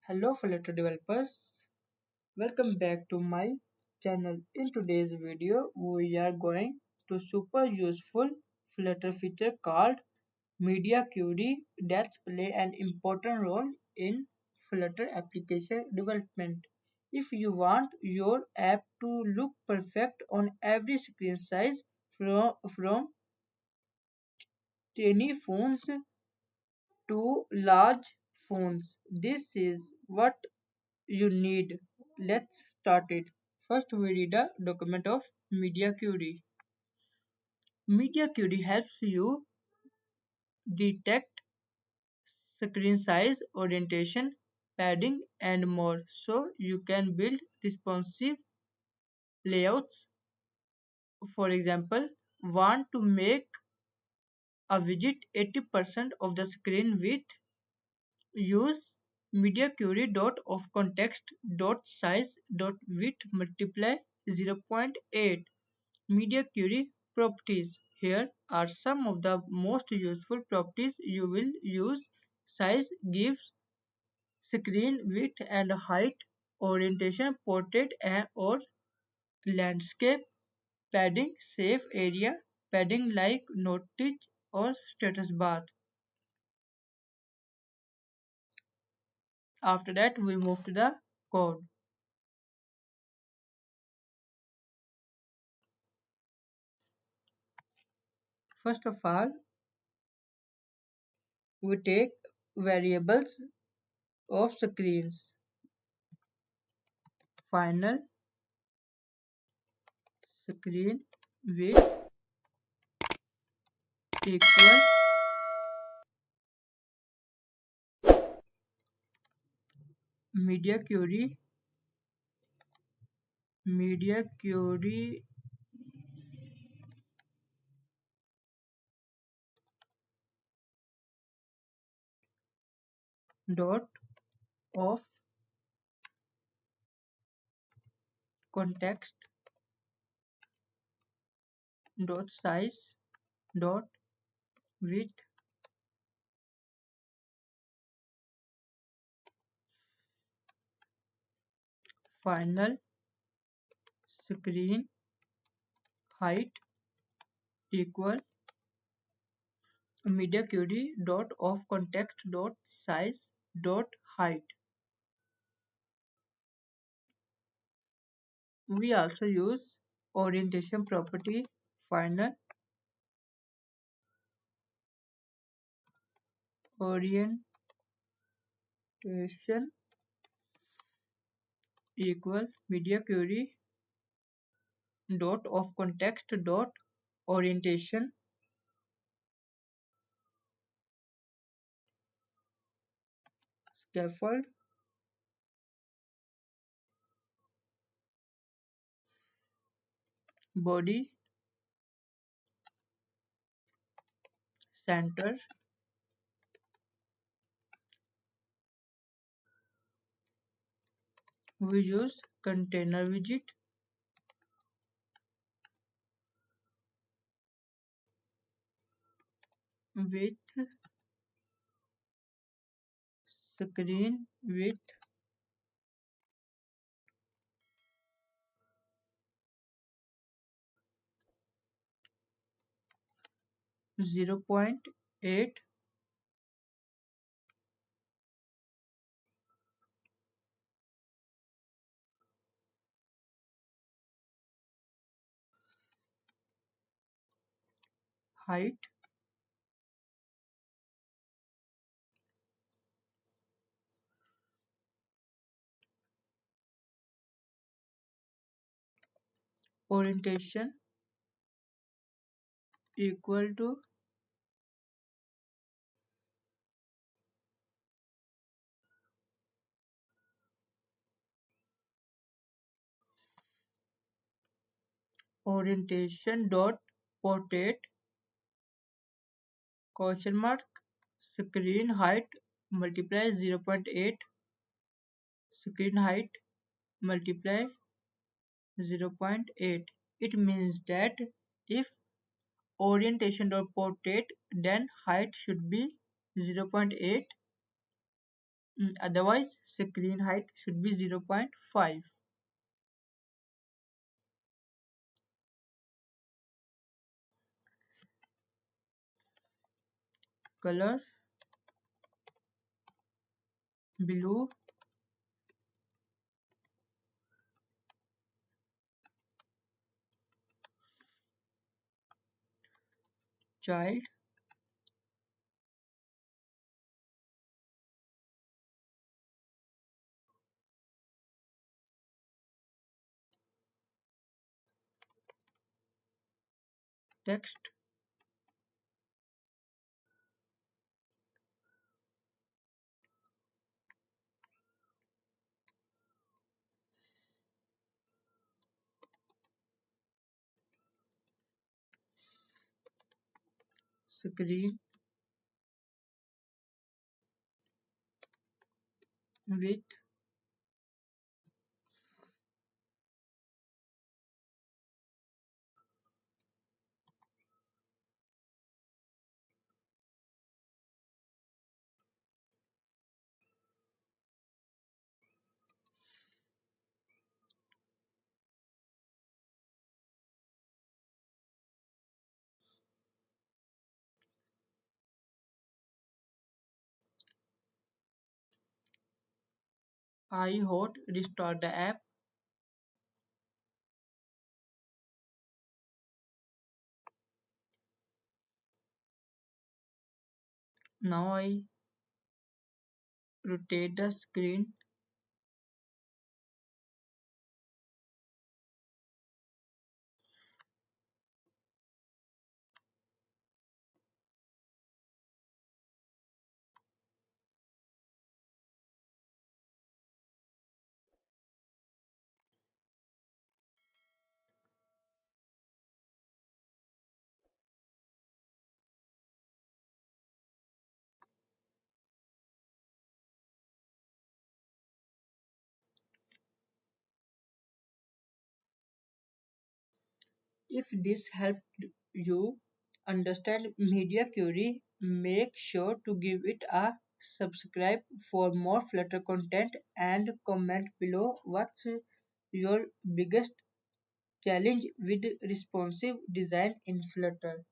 Hello Flutter developers, welcome back to my channel. In today's video, we are going to super useful Flutter feature called MediaQuery that play an important role in Flutter application development. If you want your app to look perfect on every screen size from tiny phones to large phones, this is what you need. Let's start it. First, we read a document of MediaQuery. MediaQuery helps you detect screen size, orientation, padding, and more so you can build responsive layouts. For example, want to make a widget 80% of the screen width? Use MediaQuery.ofContext.size.width multiply 0.8. MediaQuery properties. Here are some of the most useful properties you will use. Size gives screen width and height, orientation, portrait or landscape, padding, safe area, padding like notice or status bar. After that, we move to the code. First of all, we take variables of screens. Final screen width equal MediaQuery MediaQuery dot of context dot size dot width final screen height equal MediaQuery dot of context dot size dot height. We also use orientation property final orientation equal MediaQuery dot of context dot orientation scaffold body center. We use container widget with screen width 0.8 height orientation equal to orientation dot portrait question mark screen height multiply 0.8 screen height multiply 0.8. It means that if orientation dot portrait then height should be 0.8 Otherwise, screen height should be 0.5. Color blue, child, text, screen width, I hot restore the app. Now I rotate the screen. If this helped you understand MediaQuery, make sure to give it a subscribe for more Flutter content and comment below what's your biggest challenge with responsive design in Flutter.